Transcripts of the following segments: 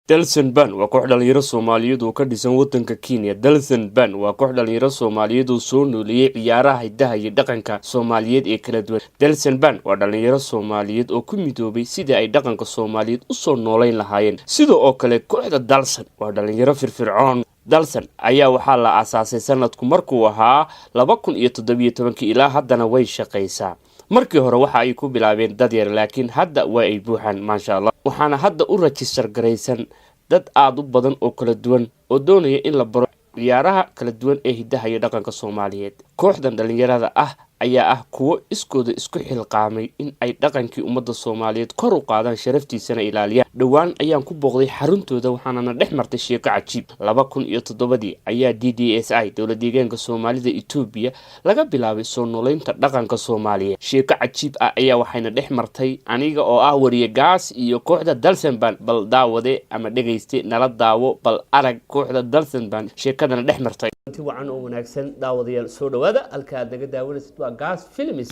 Dalsan Ban waa koox dhalinyaro Soomaaliyeed oo ka dhisan wadanka Kenya. Dalsan Ban waa koox dhalinyaro Soomaaliyeed oo soo nooleeyay ciyaaraha hidaha iyo dhaqanka Soomaaliyeed ee kala duwan. Dalsan Ban waa dhalinyaro Soomaaliyeed oo ku midoobay sidii ay dhaqanka Soomaaliyeed u soo nooleyn lahaayeen. Sidoo kale kooxda Dalsan waa dhalinyaro firfircoon. Dalsan ayaa waxaa la aasaasay sanadku markuu ahaa 2017 ilaa haddana way shaqeysaa. markii hore waxa ay ku bilaabeen dad yar laakiin hadda waa ay buuxaan maasha Allah waxaana hadda u register gareysan dad aad u badan oo kala duwan oo doonaya in la baro ciyaaraha kala duwan ee hidaha iyo dhaqanka Soomaaliyeed. Kooxdan dhalinyarada ayaa ah kuwo iskooda isku xilqaamay in ay dhaqankii ummadda Soomaaliyeed kor u qaadaan sharaftiisana ilaaliyaan. Dhawaan ayaan ku booqday xaruntooda waxaana dhex martay sheeko cajiib. 2007 ayaa DDSI dowladda deegaanka Soomaalida Itoobiya laga bilaabay soo nooleynta dhaqanka Soomaaliyeed. Sheeko cajiib ayaa waxayna dhex martay aniga oo ah wariye gaas iyo kooxda Dalsan Ban. Bal daawade ama dhageyste nala daawo bal arag kooxda Dalsan Ban sheekadana dhex martay. wacan oo wanaagsan daawadayaal soo dhawaada halka aad naga daawanaysid waa Gas Films.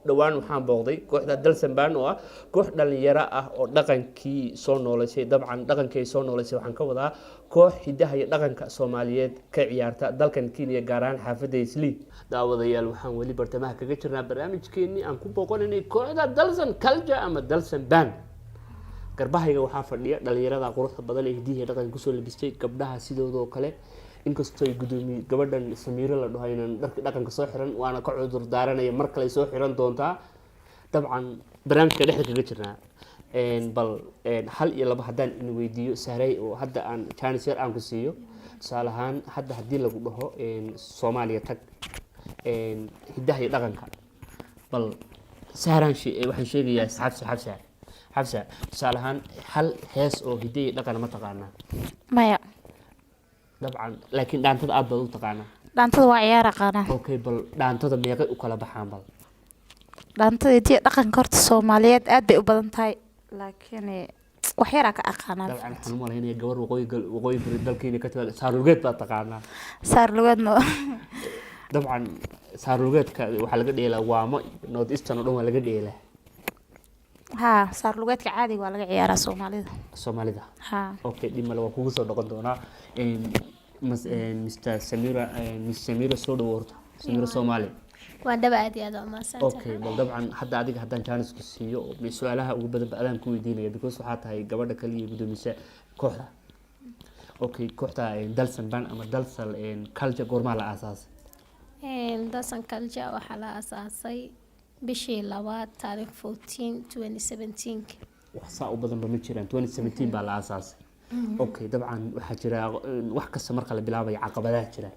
dhawaan waxaan booqday kooxda Dalsan Ban oo ah koox dhalinyaro ah oo dhaqankii soo nooleysay. dabcan dhaqankii soo nooleysay waxaan ka wadaa koox hidaha iyo dhaqanka Soomaaliyeed ka ciyaarta dalkan Kenya gaar ahaan xaafadda Islii. daawadayaal waxaan wali bartamaha kaga jirnaa barnaamijkeennii aan ku booqanaynay kooxda Dalsan Culture ama Dalsan Ban. garbahayga waxaa fadhiya dhalinyarada quruxda badan ee hidaha iyo dhaqanka ku soo labistay. gabdhaha sidoo kale inkastoo ay gudoomiye gabadhan Samiiro la dhaho inaan dharka dhaqanka soo xiran waana ka cudur daaranaya mar kale soo xiran doontaa. dabcan barnaamijka dhexda kaga jirnaa bal hal iyo laba hadaan in weydiiyo Saaray oo hadda aan chance yar aan ku siiyo. tusaale ahaan hadda hadii lagu dhaho Soomaaliya tag hidaha iyo dhaqanka bal Saaran waxaan sheegayaa Xabsa tusaale ahaan hal hees oo hidaha iyo dhaqan ma taqaanaa? maya dabcan laakiin dhaantada aad baad u taqaanaa. dhaantada waa ciyaar aqaana. okay bal dhaantada meeqay u kala baxaan bal? dhaantada iyo dhaqanka horta Soomaaliyeed aad bay u badan tahay laakiin wax yar ka aqaana. dabcan waxaan u maleynayaa gabar waqooyi bari dalkeena ka timaad Saarugeed baad taqaanaa. Saarugeed no dabcan Saarugeedka waxa laga dheelaa waamo North Eastern oo dhan waa laga dheelaa. Saarugeedka caadiga waa laga ciyaaraa Soomaalida. okay dhimale waa kugu soo dhaqan doonaa Mr. Samira soo dhawoorta Samira Soomaali waa daba aad iyo aad u maasantahay. okay bal dabcan hadda adiga hadaan chance ku siiyo su'aalaha ugu badan baan ku weydiinaya because waxa tahay gabadha kaliya gudoomiyaha kooxda. okay kooxda Dalsan Ban ama Dalsan Culture goorma la aasaasay? Dalsan Culture waxa la aasaasay bishii 2 taariikh 14 2017 wax saa u badan ma jiraan 2017 baa la aasaasay. okay dabcan waxa jira wax kasta marka la bilaabayo caqabadaha jira.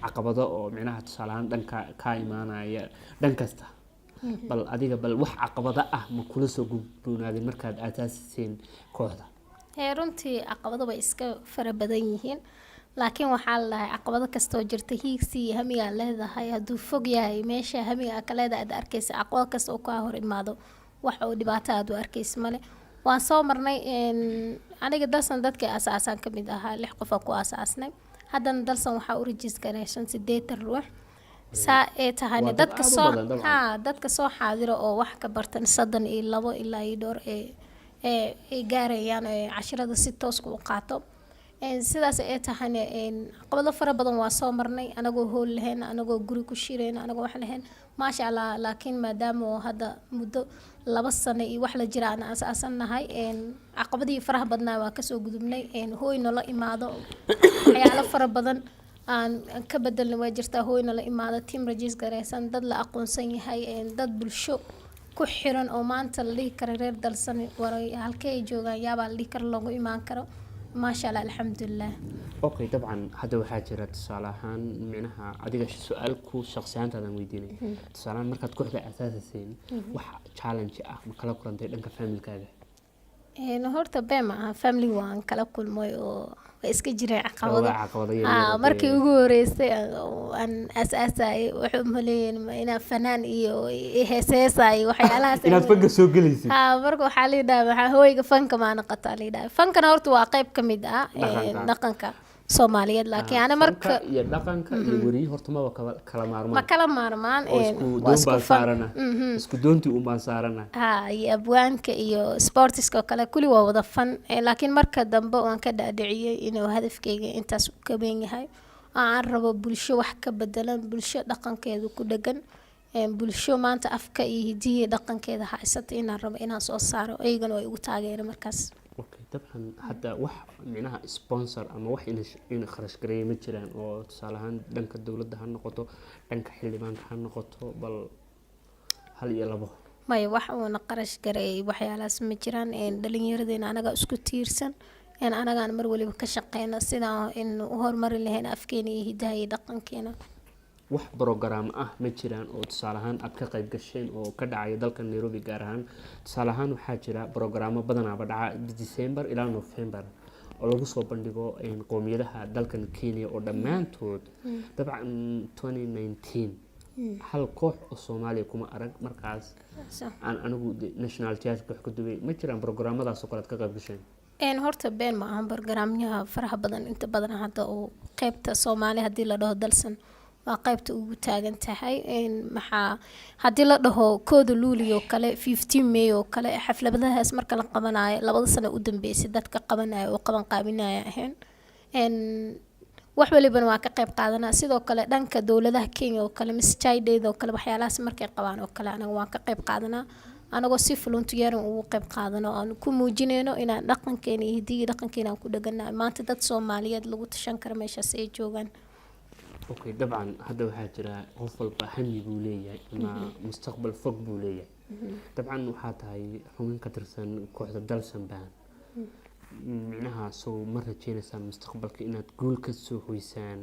caqabado oo micnaha tusaalahan dhanka ka imaanaya dhan kasta. bal adiga bal wax caqabada ah ma kula soo gudboonaadeen markaad aasaaseen kooxda? runtii caqabado way iska fara badan yihiin laakiin waxaa la dhahay caqabado kasta oo jirta hiigsi hamiga leedahay hadduu fog yahay meesha hamiga ka leedahay aad arkaysa caqabado kasta oo ka hor imaado wax oo dhibaato aad u arkaysa male. waan soo marnay aniga Dalsan dadka asaasan ka mid ahaa 6 qof oo ku asaasnay. haddana Dalsan waxa u register-gareysan 8 ruux. saa ee tahay dadka soo xaadiro oo wax ka bartan 32 ilaa iyo dhowr ee gaarayaan casharada si toos u qaato. sidaas ay tahay caqabado fara badan waa soo marnay anagoo hool lahayn anagoo guri ku shireen anagoo wax lahayn maasha Allah laakiin maadaama hadda muddo 2 sano iyo wax la jiraan asaasanahay caqabadii faraha badnaa waa ka soo gudubnay hooyna la imaado waxyaalo fara badan aan ka bedelnay way jirtaa hooyna la imaado team register-gareysan dad la aqoonsan yahay dad bulsho ku xiran oo maanta la dhihi karo reer Dalsan waray halkay joogaan yaaba la dhihi karo lagu imaan karo ما شاء الله الحمد لله. okay طبعا هذا waxaa jira tusaalahan micnaha adiga su'aalku shakhsiyaanta aan weydiinay. tusaalahan markaad kooxda asaasayeen wax challenge ah ma kala kulantay dhanka familkaaga? horta bema family waan kala kulmay oo iska jiray caqabado. markii ugu horeysay aan asaasay wuxuu maleeyay inaan fanaan iyo heesaysay waxyaalahaas inaad fanka soo galeysay. marka waxa la yiraahdaa waxa hooyga fanka ma naqata la yiraahdaa fankana horta waa qayb kamid ah dhaqanka soomaaliyeed laakiin ana marka fanka iyo dhaqanka iyo weriyi horta maba kala ma maarmaan kala maarmaan oo isku waa doon isku baan fan saarana isku doontii un baan saarana iyo abwaanka iyo sportiska oo kale kulli waa wada fan laakiin marka dambe waan ka dhaadhiciyey inuu hadafkayga intaas u kaban yahay aan rabo bulsho wax ka bedelan bulsho dhaqankeedu ku dhegan bulsho maanta afka iyo hidiya dhaqankeeda haysata inaan rabo inaan soo saaro ayagana way igu taageereen markaas okay dabcan hadda wax micnaha sponsor ama wax in kharash gareeya ma jiraan oo tusaale ahaan dhanka dowladda ha noqoto dhanka xildhibaanka ha noqoto bal hal iyo labo maya wax uuna qarash gareeyay waxyaalahaas ma jiraan dhalinyaradeenna anaga isku tiirsan anagaan mar waliba ka shaqeyno sidaan in u horumari lahayn afkeena iyo hidaha iyo dhaqankeena wax program ah ma jiraan oo tusaale ahaan aad ka qayb gasheen oo ka dhacaya dalka Nairobi gaar ahaan tusaale ahaan waxaa jira programo badanaaba dhaca December ilaa November oo lagu soo bandhigo qowmiyadaha dalkan Kenya oo dhammaantood dabcan 2019 hal koox oo Soomaaliya kuma arag markaas aan anigu national theatre wax ku dubay ma jiraan programadaas oo kale ka qayb gasheen horta been ma ahan barnaamijyaha faraha badan inta badan hadda oo qaybta Soomaali hadii la dhaho dalsan waa qaybta ugu taagan tahay maxaa hadii la dhaho kooda luuliyo kale 15 May oo kale xafladahaas marka la qabanayo labada sano u dambeysay dadka qabanayo oo qaban qaabinaya ahayn wax walibana waa ka qayb qaadanaa sidoo kale dhanka dowladaha Kenya oo kale misjaydeeda oo kale waxyaalahaas markay qabaan oo kale anaga waan ka qayb qaadanaa anagoo si volunteer ugu qayb qaadano aan ku muujinayno inaan dhaqankeena iyo hidiga dhaqankeena ku dhaganahay maanta dad Soomaaliyeed lagu tashan karo meeshaas ay joogaan okay dabcan hadda waxaa jira qof walba hami buu leeyahay ama mustaqbal fog buu leeyahay dabcan waxaa tahay xubin ka tirsan kooxda dalsan baan micnaha soo ma rajeynaysaan mustaqbalka inaad guul ka soo hoysaan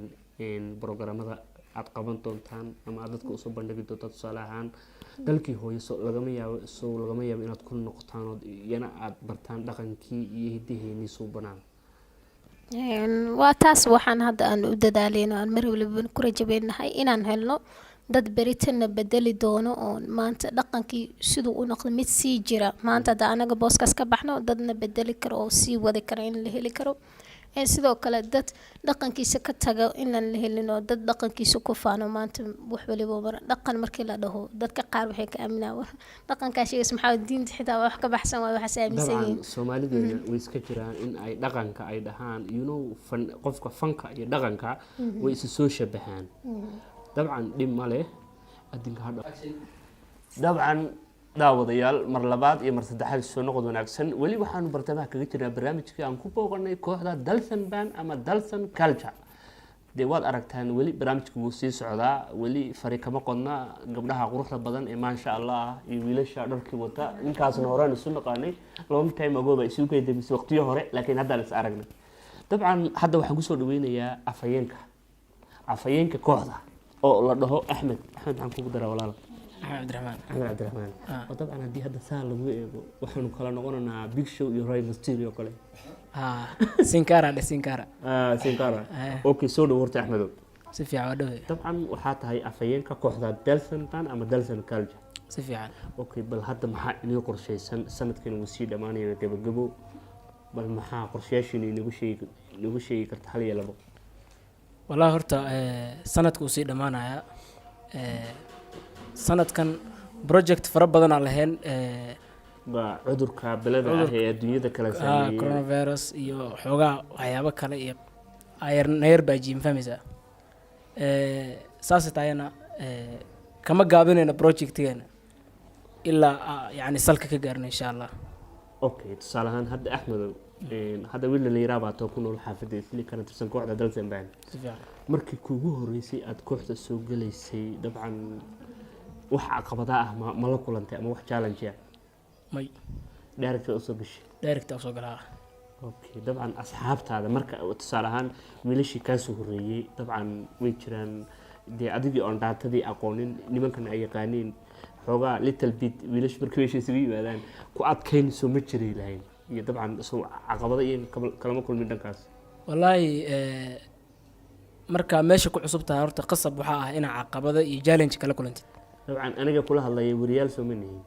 programada aad qaban doontaan ama aad dadka usoo bandhigi doontaan tusaale ahaan dalkii hooyo lagama yaabo inaad ku noqotaan oo iyana aad bartaan dhaqankii iyo hidaheennii suubanaan waa taas waxaan hadda aan u dadaaleyno aan mar waliba ku rajabeynahay inaan helno dad beritana bedeli doono oo maanta dhaqankii siduu u noqdo mid sii jira maanta hadda anaga booskaas ka baxno dadna bedeli karo oo sii wadi kara in la heli karo sidoo kale dad dhaqankiisa ka taga inaan la helin oo dad dhaqankiisa ku faano maanta wax waliba dhaqan markii la dhaho dadka qaar waxay ka aaminaa dhaqankaashiis maxaa diinta xitaa wax ka baxsan waa waxa aaminsan yihiin Soomaalideena way iska jiraan in ay dhaqanka ay dhahaan qofka fanka iyo dhaqanka way isu soo shabahaan dabcan dhib ma leh adinka hadha dabcan daawadayaal mar labaad iyo mar saddexaad soo noqod wanaagsan wali waxaanu bartamaha kaga jirnaa barnaamijkii aan ku booqanay kooxda Dalsan Band ama Dalsan Culture de waad aragtaan wali barnaamijku wuu sii socdaa wali fari kama qodna gabdhaha quruxda badan ee maasha Allah iyo wiilasha dharkii wata inkaasna horaan isu naqaanay long time ago ba isu kaydemisay waqtiyo hore laakiin hadda la is aragnay dabcan hadda waxaan ku soo dhaweynayaa afayeenka kooxda oo la dhaho Axmed waxaan kugu daraa walaal عبد الرحمن وطبعا هدي هذا سهل وحنا كلا نقولنا بيج شو يراي مستيريو كله سينكارا سينكارا اوكي سو دورت احمد سفيع ودوي طبعا وحاط هاي افيين ككوخدا دلسن بان اما دلسن كالجا سفيع اوكي بل هذا ما اني قرشيسن سنتكن وسي dhamaanay gabagabo bal maxaa qorshayaashii nagu sheegi karta hal iyo labo والله horta sanadku sii dhamaanaya sanadkan project fara badan aan lahayn ba cudurka balada ah ee adduunyada kala saameeyay coronavirus iyo xogaa waxyaabo kale iyo ayar baajiin fahmaysa saas taayna kama gaabinayna projectgeena ilaa yani salka ka gaarno insha Allah okay tusaalahan hadda Axmed hadda wiil la yiraahdo baa ku nool xaafadda isli kana tirsan kooxda Dalsan Band markii kuugu horeysay aad kooxda soo galeysay dabcan wax caqabada ah ma la kulantay ama wax challenge ah may direct soo gashay direct soo galaa okay dabcan asxaabtaada marka tusaalahan wiilashii ka soo horeeyay dabcan way jiraan de adigii on daatadii aqoonin nimankan ay yaqaaniin xogaa little bit wiilash markay isugu yimaadaan ku adkayn soo ma jiray lahayn iyo dabcan soo caqabada iyo kalama kulmin dhankaas wallahi marka meesha ku cusub tahay horta qasab waxa ah in caqabada iyo challenge kala kulantid dabcan aniga kula hadlay wariyaal soo manihin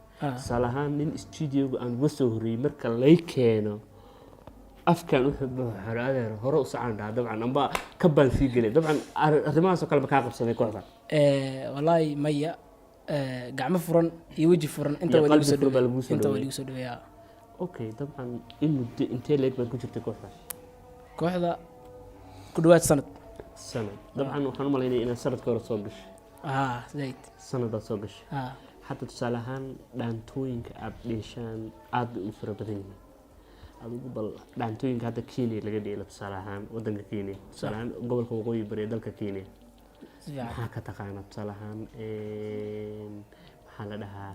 salahan nin studio aan uga soo horreeyay marka lay keeno afkan wuxuu xaraadeen hore u socon dabcan amba ka baan sii galay dabcan arrimahaas oo kale ma ka qabsaday kooxda wallaahi maya gacmo furan iyo weji furan inta Iyo wali qalbi furan baa lagu soo inta dhaweeyay. wali soo dhaweeyaa okay dabcan in muddo intee leeg baad ku jirtay kooxda kooxda ku dhawaad sanad sanad dabcan waxaan u maleynayaa inaad sanadka hore soo gashay zaid sanadaad soo gashay حتى تصالحان دانتوين كأبليشان عاد وفربدين هذا قبل دانتوين كهذا كيني اللي قدي تصالحان ودن كيني تصالحان قبل كوقوي بريد دل كيني ما كتقانا تصالحان محل لها